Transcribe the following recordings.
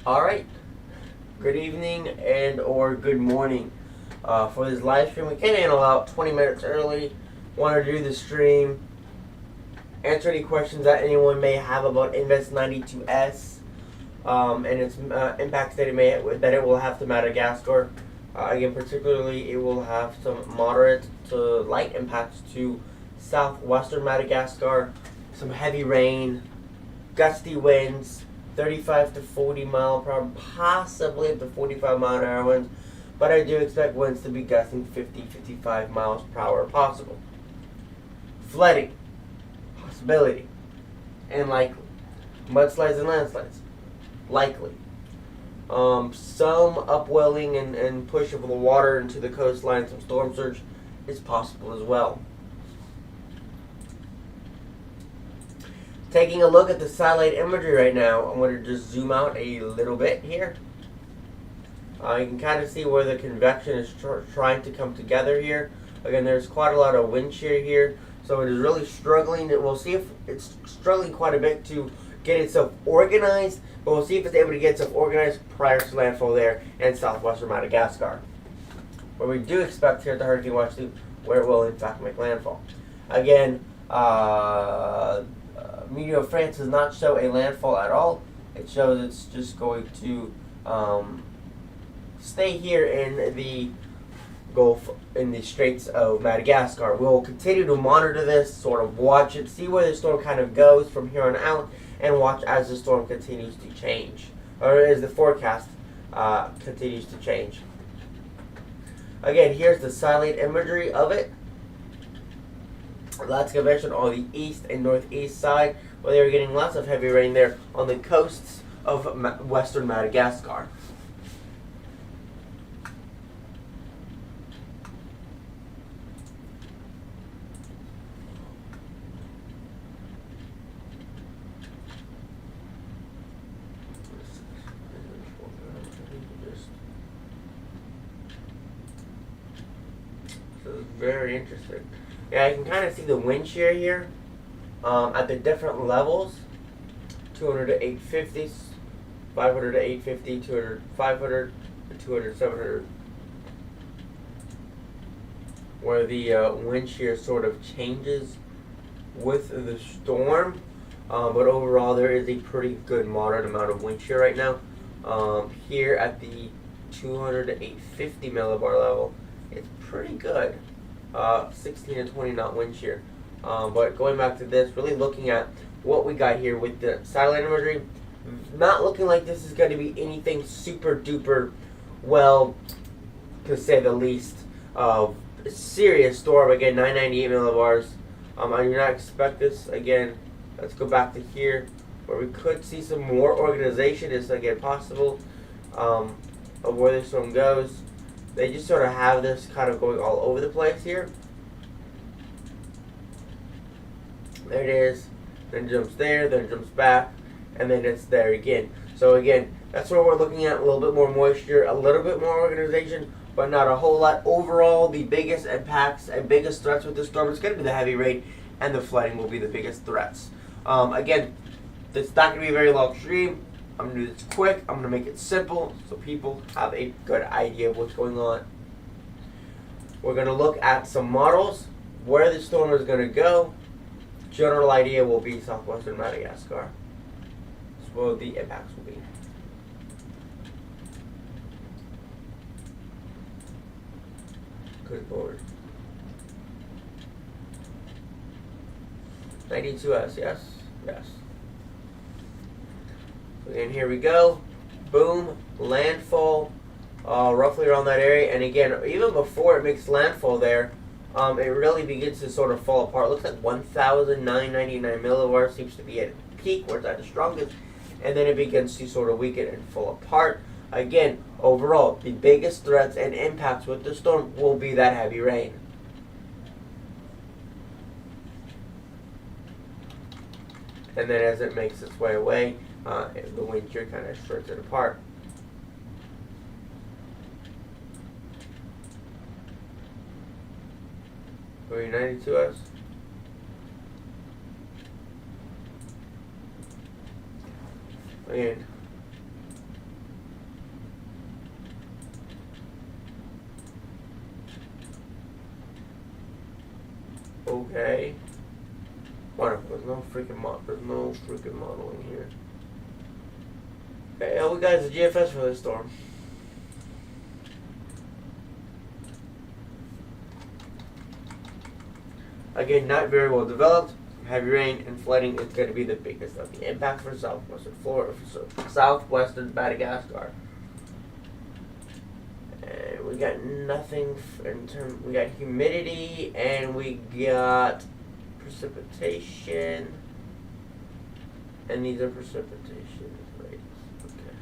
Alright, good evening and or good morning. For this live stream, we came in about 20 minutes early. Wanted to do the stream, answer any questions that anyone may have about Invest 92S and its impacts that it will have to Madagascar. Again, particularly, it will have some moderate to light impacts to southwestern Madagascar, some heavy rain, gusty winds, 35 to 40 mile per hour, possibly up to 45 mile an hour winds, but I do expect winds to be gusting 50-55 miles per hour possible. Flooding, possibility, and likely. Mudslides and landslides, likely. Some upwelling and push of the water into the coastline, some storm surge is possible as well. Taking a look at the satellite imagery right now, I'm going to just zoom out a little bit here. You can kind of see where the convection is trying to come together here. Again, there's quite a lot of wind shear here, so it is really struggling. We'll see if it's struggling quite a bit to get itself organized, but we'll see if it's able to get itself organized prior to landfall there in southwestern Madagascar, where we do expect here at the Hurricane Watch Loop, where it will in fact make landfall. Again, Meteo France does not show a landfall at all. It shows it's just going to stay here in the Gulf, in the Straits of Madagascar. We'll continue to monitor this, sort of watch it, see where the storm kind of goes from here on out, and watch as the storm continues to change, or as the forecast continues to change. Again, here's the satellite imagery of it. Lots of convection on the east and northeast side, where they were getting lots of heavy rain there on the coasts of western Madagascar. So it's very interesting. Yeah, you can kind of see the wind shear here at the different levels. 200 to 850, 500 to 850, 200, 500, 200, 700. Where the wind shear sort of changes with the storm. But overall, there is a pretty good moderate amount of wind shear right now. Here at the 200 to 850 millibar level, it's pretty good. 16 to 20 knot wind shear. But going back to this, really looking at what we got here with the satellite imagery, not looking like this is going to be anything super duper, well, to say the least, serious storm. Again, 998 millibars. I do not expect this. Again, let's go back to here, where we could see some more organization is again possible of where the storm goes. They just sort of have this kind of going all over the place here. There it is. Then jumps there, then jumps back, and then it's there again. So again, that's what we're looking at. A little bit more moisture, a little bit more organization, but not a whole lot. Overall, the biggest impacts and biggest threats with this storm is going to be the heavy rain, and the flooding will be the biggest threats. Again, it's not going to be a very long stream. I'm going to do this quick. I'm going to make it simple so people have a good idea of what's going on. We're going to look at some models, where the storm is going to go. General idea will be southwestern Madagascar. That's where the impacts will be. Good Lord. 92S, yes? Yes. And here we go. Boom. Landfall. Roughly around that area. And again, even before it makes landfall there, it really begins to sort of fall apart. It looks like 1,999 millibars seems to be at peak, where it's at the strongest. And then it begins to sort of weaken and fall apart. Again, overall, the biggest threats and impacts with the storm will be that heavy rain. And then as it makes its way away, the wind shear kind of strips it apart. Go 92S. Again, okay. Wonderful. There's no freaking modeling here. Okay, we got the GFS for this storm. Again, not very well developed. Heavy rain and flooding is going to be the biggest of the impacts for southwestern Florida, southwestern Madagascar. And we got nothing in terms. We got humidity and we got precipitation. And these are precipitation rates. Okay.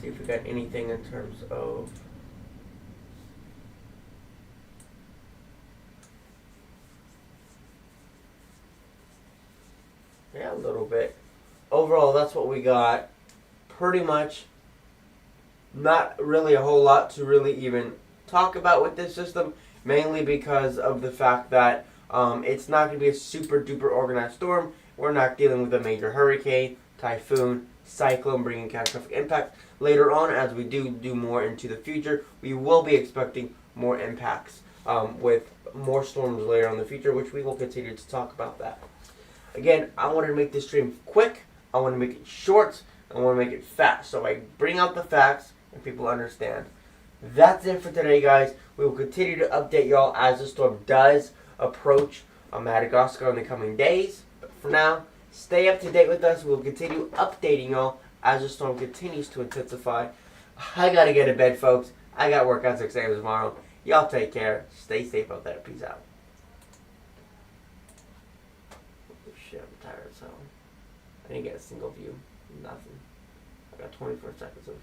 See if we got anything in terms of a little bit. Overall, that's what we got. Pretty much not really a whole lot to really even talk about with this system, mainly because of the fact that it's not going to be a super duper organized storm. We're not dealing with a major hurricane, typhoon, cyclone bringing catastrophic impact. Later on, as we do more into the future, we will be expecting more impacts with more storms later on in the future, which we will continue to talk about that. Again, I wanted to make this stream quick. I want to make it short. I want to make it fast. So I bring out the facts and people understand. That's it for today, guys. We will continue to update y'all as the storm does approach Madagascar in the coming days. But for now, stay up to date with us. We'll continue updating y'all as the storm continues to intensify. I gotta get to bed, folks. I got work at 6 a.m. tomorrow. Y'all take care. Stay safe out there. Peace out. Oh, shit, I'm tired as hell. I didn't get a single view. Nothing. I got 24 seconds of